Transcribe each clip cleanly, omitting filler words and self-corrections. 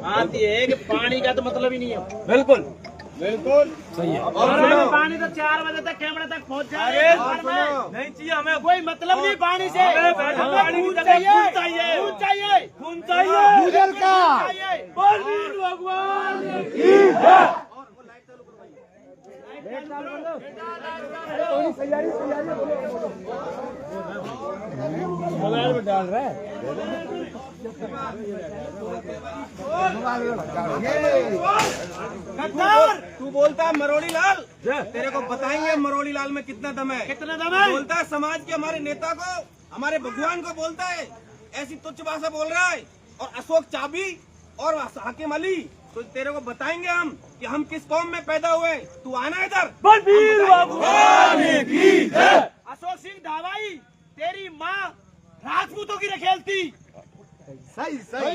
आती है कि पानी का तो मतलब ही नहीं है। बिल्कुल बिल्कुल सही है। और पानी तो 4 बजे तक कैमरे तक पहुंच जाए। नहीं चाहिए हमें, कोई मतलब नहीं पानी से। हमें खून चाहिए, खून चाहिए, खून चाहिए, खून चाहिए। भूजल का बलवीर भगवान की मोबाइल में डाल रहा है। तू बोलता है मरोड़ी लाल, तेरे को बताएंगे मरोड़ी लाल में कितना दम है। कितना दम है? बोलता है समाज के हमारे नेता को, हमारे भगवान को बोलता है, ऐसी तुच्छ भाषा बोल रहा है। और अशोक चाबी और हाकिम अली, तो तेरे को बताएंगे हम कि हम किस कौम में पैदा हुए। तू आना इधर। बलवीर भगवान की जय। अशोक सिंह धावाई, तेरी माँ राजपूतों की रखेलती। सही सही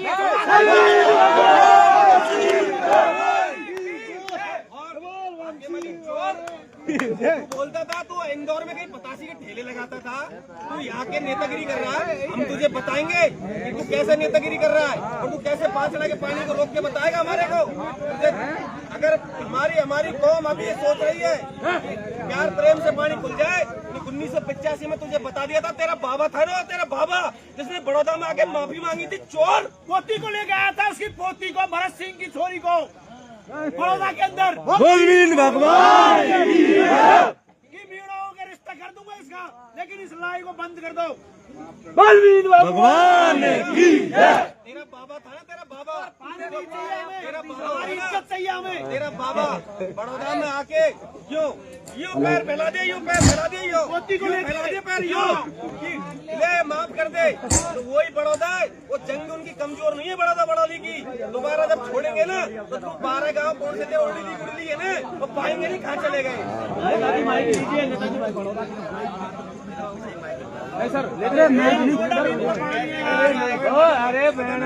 तू बोलता था तू इंदौर में कहीं पतासी के ठेले लगाता था, तू यहाँ के नेतागिरी कर रहा है। हम तुझे बताएंगे कि तू कैसे नेतागिरी कर रहा है और तू कैसे 5 के पानी को रोक के बताएगा हमारे को। अगर हमारी कौम अभी ये सोच रही है प्यार प्रेम से पानी खुल जाए, 1985 में तुझे बता दिया था, तेरा बाबा था ना, तेरा बाबा जिसने बड़ौदा में आके माफी मांगी थी। चोर पोती को लेके आया था, उसकी पोती को, भरत सिंह की छोरी को, बड़ौदा के अंदर। बलवीर भगवान की मीणों के रिश्ता कर दूंगा इसका, लेकिन इस लड़ाई को बंद कर दो। बलवीर भगवान की जय। तेरा बाबा था ना, तेरा बाबा, पानी नहीं चाहिए हमें, तेरा बाबा हमारी इज्जत चाहिए हमें। तेरा बाबा बड़ौदा में आके यूं पैर फैला दे, यूं पैर फैला दे, यूं फैला दे पैर, यूं ले माफ कर दे। तो वही बड़ौदा है, वो जंग उनकी कमजोर नहीं है बड़ौदा बड़ौदी की। दोबारा जब छोड़ेंगे ना तो तू 12 गाँव कौन से थे उड़ली गुड़ली है ना, वो पाएंगे नहीं कहाँ चले गए। सर अरे बहन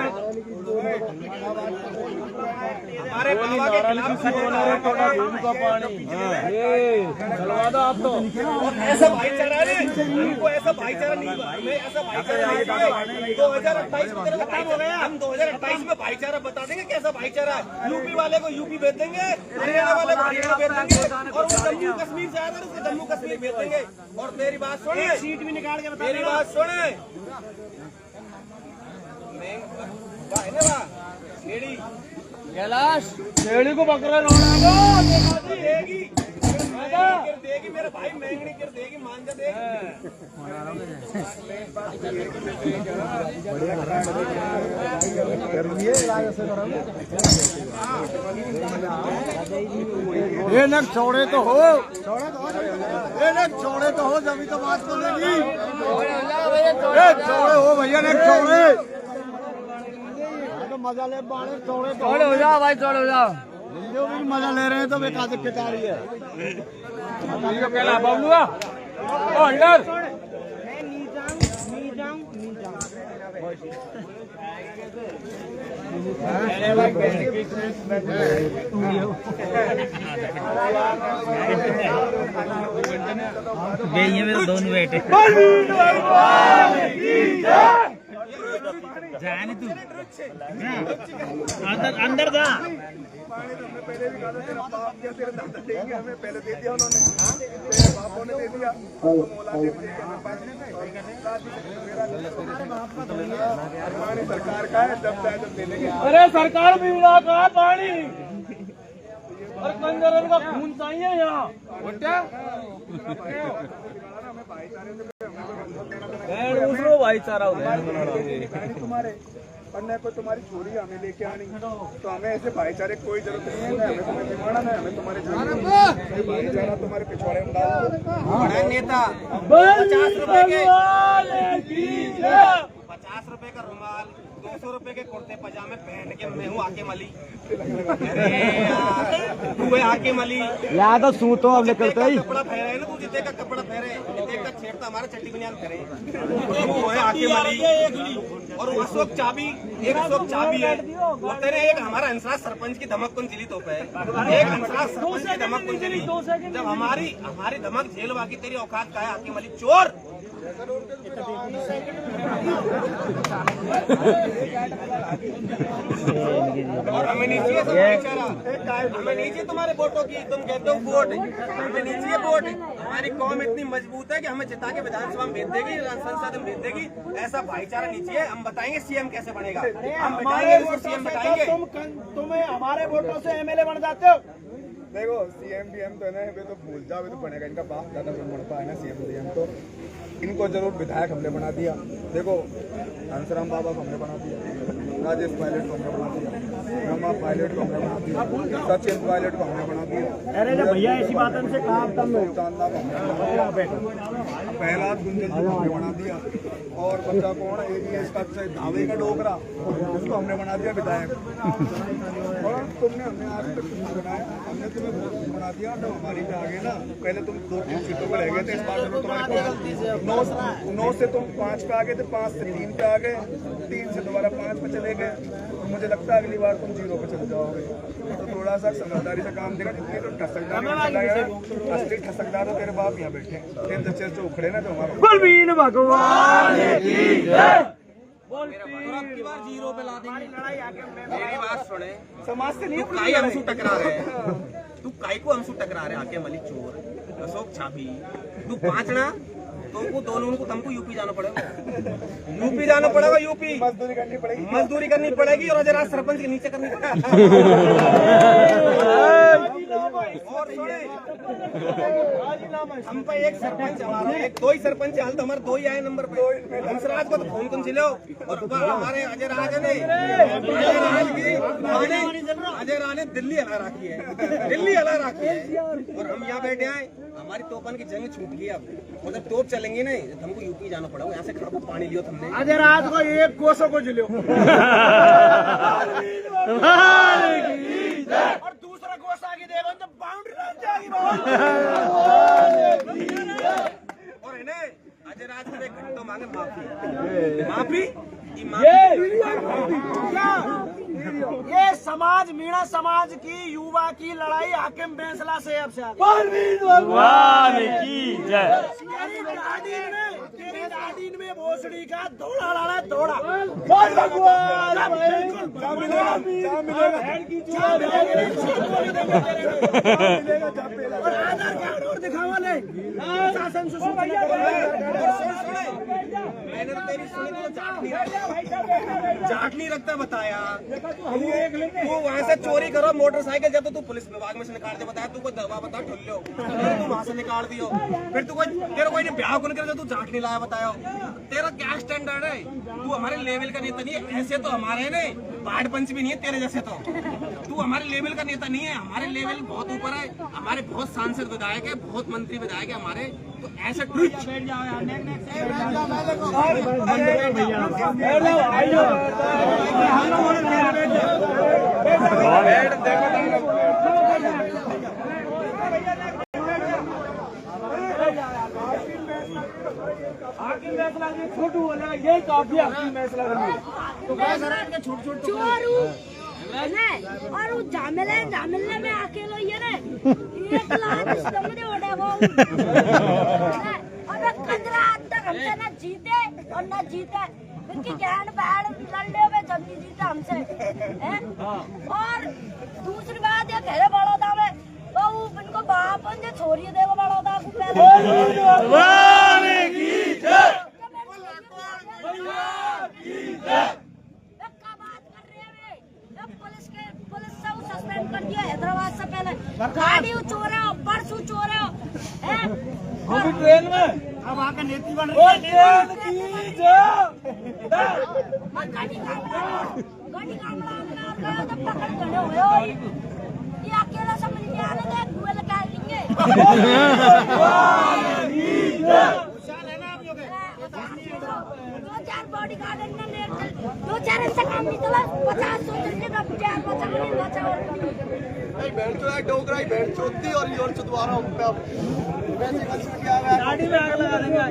हमारे बाबा के खिलाफ चलवा दो आप तो। ऐसा भाईचारा है, हमको ऐसा भाईचारा नहीं, हमें ऐसा भाईचारा नहीं चाहिए। 2028 में तेरे खत्म हो गया, हम 2028 में भाईचारा बता देंगे कैसा भाईचारा है। यूपी वाले को यूपी भेज देंगे, हरियाणा वाले को हरियाणा भेज देंगे, और वो जम्मू कश्मीर से आया था उसको जम्मू कश्मीर भेज देंगे। और मेरी बात सुने, सीट भी निकाल के बता मेरी देना। बात सुने, कैलाश शेड़ी को पकड़ा रोना देगी मेरा भाई, महंगी कर देगी, मांझा देगी। ये नक छोड़े तो हो, ये नक छोड़े तो हो, जब तो बात बनेगी। छोड़े हो भैया, नक छोड़े तो मजा ले बाणे, छोड़े तो हो जाओ भाई, छोड़ो जाओ। जो भी मजा ले रहे हैं तो बेकार कितारी है। कैला बबलुआ अंडर मेरे दोनों बेटे जाने तू अंदर जा। पहले भी कहा था तेरा बाप या तेरे दादा देंगे, हमें पहले दे दिया उन्होंने, तेरे बापों ने दे दिया, पानी सरकार का है, जब चाहे जब दे देंगे। अरे सरकार भी मिला कहा पानी और कंजरन का खून चाहिए यहाँ। भाईचारा तुम्हारे पढ़ने को तुम्हारी छोरी हमें लेके आनी, तो हमें ऐसे भाईचारे की कोई जरूरत नहीं है। हमें तुम्हें निमाना है, हमें तुम्हारे भाईचारा तुम्हारे पिछवाड़े में डाल। बड़ा नेता 50 रुपए के 50 रुपए का रुमाल, 200 रुपए के कुर्ते पजामे पहन के मैं हूँ हाकिम अली। तू है हाकिम अली, यहाँ तो सू तो अब निकलते ही कपड़ा पहरे है ना, तू जिते का कपड़ा पहरे, जिते का छेड़ता हमारा चट्टी बनियान करे। तू है हाकिम अली और वो अशोक चाबी, एक अशोक चाबी है, वो तेरे एक हमारा हंसराज सरपंच की धमक कौन चिली तो है, एक हंसराज सरपंच की धमक कौन चिली। जब हमारी धमक झेल बाकी तेरी औकात का है हाकिम अली चोर। और हमें नहीं चाहिए सब बेचारा, हमें नहीं चाहिए तुम्हारे वोटों की। तुम कहते हो वोट, हमें नहीं चाहिए वोट। हमारी कौम इतनी मजबूत है कि हमें जिता के विधानसभा में भेज देगी, संसद में भेज देगी। ऐसा भाईचारा नहीं चाहिए। हम बताएंगे सीएम कैसे बनेगा, हम बताएंगे सीएम बताएंगे। तुम्हें हमारे वोटों से एमएलए बन जाते हो। देखो सीएम बीएम तो है वे तो भूल जाओ, वे तो बनेगा। इनका बाप ज्यादा बन पाए ना सीएम बीएम, तो इनको जरूर विधायक हमने बना दिया। देखो हंसराम बाबा को हमने बना दिया, राजेश पायलट को हमने बना दिया, रमा पायलट को हमने बना दिया, सचिन पायलट को हमने बना दिया। अरे जब भैया ऐसी बात हमसे कहा चांदा को हमने बना दिया, प्रहलाद गुंजन को हमने बना दिया। और बच्चा कौन है इसका धावे का डोकरा, उसको हमने बना दिया विधायक। और तुमने हमने आज तक नहीं बनाया, हमने तुम्हें बना दिया। तो हमारी पे आ गए ना, पहले तुम 2-3 सीटों पे रह गए थे। इस बार चलो तुम्हारे 9 से तुम 5 पे आ गए थे, 5 से 3 पे आ गए, 3 से दोबारा 5 पे चले गए। तो मुझे लगता है अगली बार तुम 0 पे चले जाओगे। तो थोड़ा सा समझदारी से काम देगा। जितनी तो ठसकदार चला गया, असली ठसकदार तो तेरे बाप यहाँ बैठे, तेरे जच्चे जो उखड़े ना, जो हमारा बलवीर भगवान की जय। और अब की बार 0 पे ला देंगे। मेरी बात सुने, समाज से नहीं, तू काई हमसे टकरा रहे हैं, तू काई को हमसे टकरा रहे हैं। हाकिम अली चोर, अशोक छापी, तू 5 ना, तो वो दोनों को तुमको यूपी जाना पड़ेगा, यूपी जाना पड़ेगा। यूपी मजदूरी करनी पड़ेगी, मजदूरी करनी पड़ेगी। और जरा सरपंच के नीचे करनी पड़ेगी। और सुने, हम पे एक सरपंच हमारा, एक 2 ही सरपंच हाल, तो हमारे 2 ही आए नंबर पे। हंसराज को तो फोन तुम छिलो। और हमारे अजय राज ने अजय राज ने दिल्ली हला रखी है, दिल्ली हला रखी है। और हम यहाँ बैठे आए, हमारी तोपन की जंग छूट गई। अब उधर तोप चलेंगे नहीं, हमको यूपी जाना पड़ेगा। यहाँ से खड़को पानी लियो तुमने। आज रात को एक कोसों को जिलो और दूसरा कोस आगे देगा तो बाउंड्री लग जाएगी। और है ना अजय राज को एक घंटों मांगे माफी, माफी ये समाज, मीणा समाज की युवा की लड़ाई हाकिम फैसला से अब से बलवीर भगवान की जय। तेरी दादीन में भोसड़ी का दौड़ा लाना, दौड़ा बोल भगवान और आधार कार्ड और दिखावा नहीं, शासन से मैंने तो तेरी सुनी तो जाट नहीं रखता बताया। तू वहाँ से चोरी करो मोटरसाइकिल, जब तो तू पुलिस विभाग में से निकाल दे बताया। तू कोई दवा बता ठुल लो, तू वहाँ से निकाल दियो। फिर तू तेरा कोई ब्याह कौन करे, तू जाट नहीं लाया बताया। तेरा क्या स्टैंडर्ड है? तू हमारे लेवल का नेता नहीं है। ऐसे तो हमारे नहीं पार्ट पंच भी नहीं है तेरे जैसे। तो तू हमारे लेवल का नेता नहीं है। हमारे लेवल बहुत ऊपर है। हमारे बहुत सांसद विधायक है, बहुत मंत्री विधायक है हमारे। तो ऐसे बैठ जाओ यार। हाकिम फैसला छोटू होना यही काफी हाकिम फैसला करना। चोर और वो झामेले में अकेलो ये ने 1 लाख समझे ओडे वो और 15 तक हमसे ना जीते और ना जीते। इनकी ज्ञान बैड लड़ने में जल्दी जीते हमसे हैं। और दूसरी बात ये कह रहे बड़ौदा में तो इनको बाप ने छोरी देगा बड़ौदा को पहले कर दिया हैदराबाद से पहले। गाड़ी चोर है, परसों चोर है, वो भी ट्रेन में। अब आकर नेती बन रही है। गाड़ी काम तो पकड़ खड़े हुए हो। ये अकेला समझ नहीं आ रहा था, दुए लगा लेंगे। दो चार बॉडी गार्ड ने 2-4 ऐसा काम निकला 50 चलने का 4 बचा नहीं बचा। बैठ तो डोगरा ही बैठ चोती और ये दोबारा गाड़ी में आग लगा देंगे।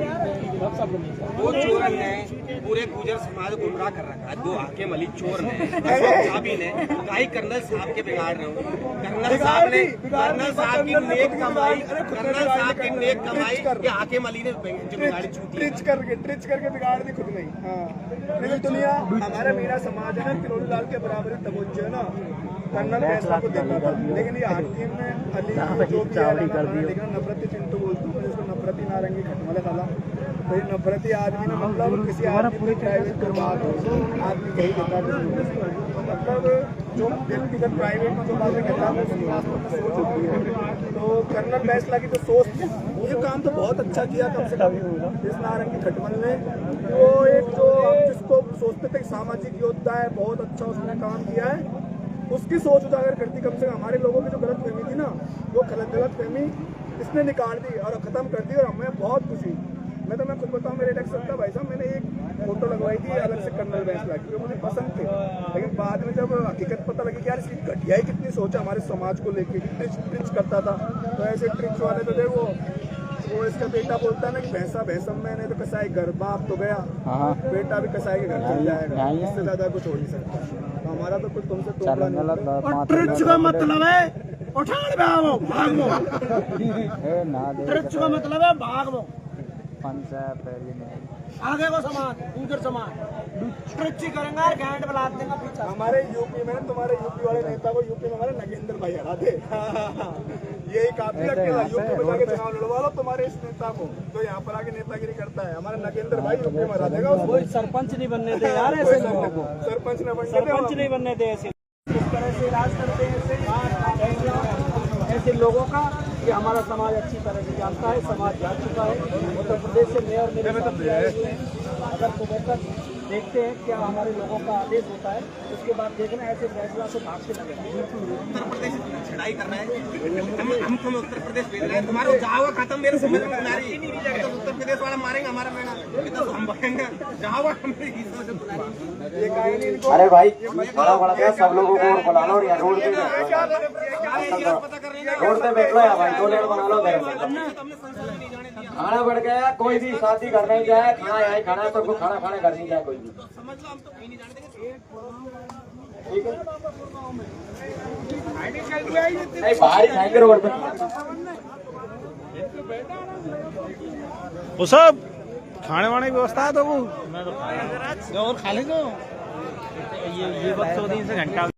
वो चोर है पूरे गुजर समाज को गुमराह कर रखा है। दो हाकिम अली चोर ने, चाबी ने, कहीं कर्नल साहब के बिगाड़ रहे हो। कर्नल साहब की नेक कमाई, कर्नल साहब की नेक कमाई के हाकिम अली ने जो बिगाड़ी छूटी। ट्रिच करके बिगाड़ दी खुद नहीं। हाँ, लेकिन दुनिया हमारा मीरा समाज है ना, किरोड़ी लाल के बराबर तवज्जो है ना, कर्नल फैसला को देता था। लेकिन ये हाकिम ने अली जो लेकिन नफरती चिंटू बोलती हूँ, जिसको नफरती नारंगी खटमले खाला। तो ये नफरती आदमी ने मतलब किसी आदमी को प्राइवेट करवात हो, आदमी कही देता है, मतलब जो व्यक्तिगत प्राइवेट में जो बातें कहता है उसकी सोच होती है। तो कर्नल फैसला की तो सोच थी, ये काम तो बहुत अच्छा किया कम से कम इस नारंगी खटमल ने। वो एक जो जिसको सोचते थे सामाजिक योद्धा है, बहुत अच्छा उसने काम किया है, उसकी सोच उजागर करती। कम से कम हमारे लोगों की जो गलत फहमी थी ना, वो गलत फहमी इसने निकाल दी और ख़त्म कर दी, और हमें बहुत खुशी। मैं खुद बताऊँ, मेरे इलेक्शन था भाई साहब, मैंने एक फोटो लगवाई थी अलग से कर्नल फैसला की, जो मुझे पसंद थे। लेकिन बाद में जब हकीकत पता लगी कि यार इसकी घटियाई कितनी सोच है हमारे समाज को लेके, ट्रिच करता था। तो ऐसे ट्रिच वाले तो थे वो इसका बेटा बोलता है ना कि भैंसा भैंसम में नहीं तो कसाई घर, बाप तो गया, बेटा भी कसाई के घर चल जाएगा, इससे ज्यादा कुछ हो नहीं सकता। तो हमारा तो कुछ तुमसे तोड़ना नहीं। और ट्रिच का मतलब है उठान भागो, ट्रिच का मतलब है भागो। आगे को समाज, गुजर समाज ट्रिच ही करेंगे और गैंड बुला देंगे पीछे। हमारे यूपी में, तुम्हारे यूपी वाले नेता को यूपी में हमारे नगेंद्र भाई हरा दे। यही काफी अकेला यूपी में जाके चुनाव लड़वा लो तुम्हारे इस नेता को, तो यहाँ पर आके नेतागिरी करता है। हमारा नगेंद्र भाई यूपी में हरा देगा उसको। सरपंच नहीं बनने दे यार ऐसे लोगों को, सरपंच सरपंच नहीं बनने दे ऐसे। इस तरह से इलाज करते हैं ऐसे लोगों का कि हमारा समाज अच्छी तरह से जानता है, समाज जान चुका है। उत्तर प्रदेश से मेयर मेरे साथ आए हुए हैं। अगर सुबह देखते हैं क्या हमारे लोगों का आदेश होता है, उसके बाद देखना ऐसे फैसला से भागते लगे। उत्तर प्रदेश छड़ाई करना है, हम तुम्हें उत्तर प्रदेश भेज रहे हैं, तुम्हारा जावा खत्म मेरे समझ में नहीं आ रही। तो उत्तर प्रदेश वाला मारेंगे हमारा बेटा, तो हम बनेंगे जावा हमारी समझ में आ रही। अरे भाई बड़ा बड़ा क्या सब लोगों को बुला लो, या रोड पे पता कर रहे हैं रोड पे बैठ लो या भाई, टॉयलेट बना लो घर में। हमने संसद में नहीं जाने दिया। खाना बढ़ गया, कोई भी शादी करना ही जाए, खाना यहाँ खाना है, सबको खाना खाने घर नहीं जाए कोई भी। समझ लो हम तो कहीं नहीं जाने देंगे। ठीक है, नहीं बाहर ही खाएंगे रोड पे। वो सब खाने वाने की व्यवस्था है तो वो मैं तो खाया और खा लेंगे। ये वक्त 100 दिन से घंटा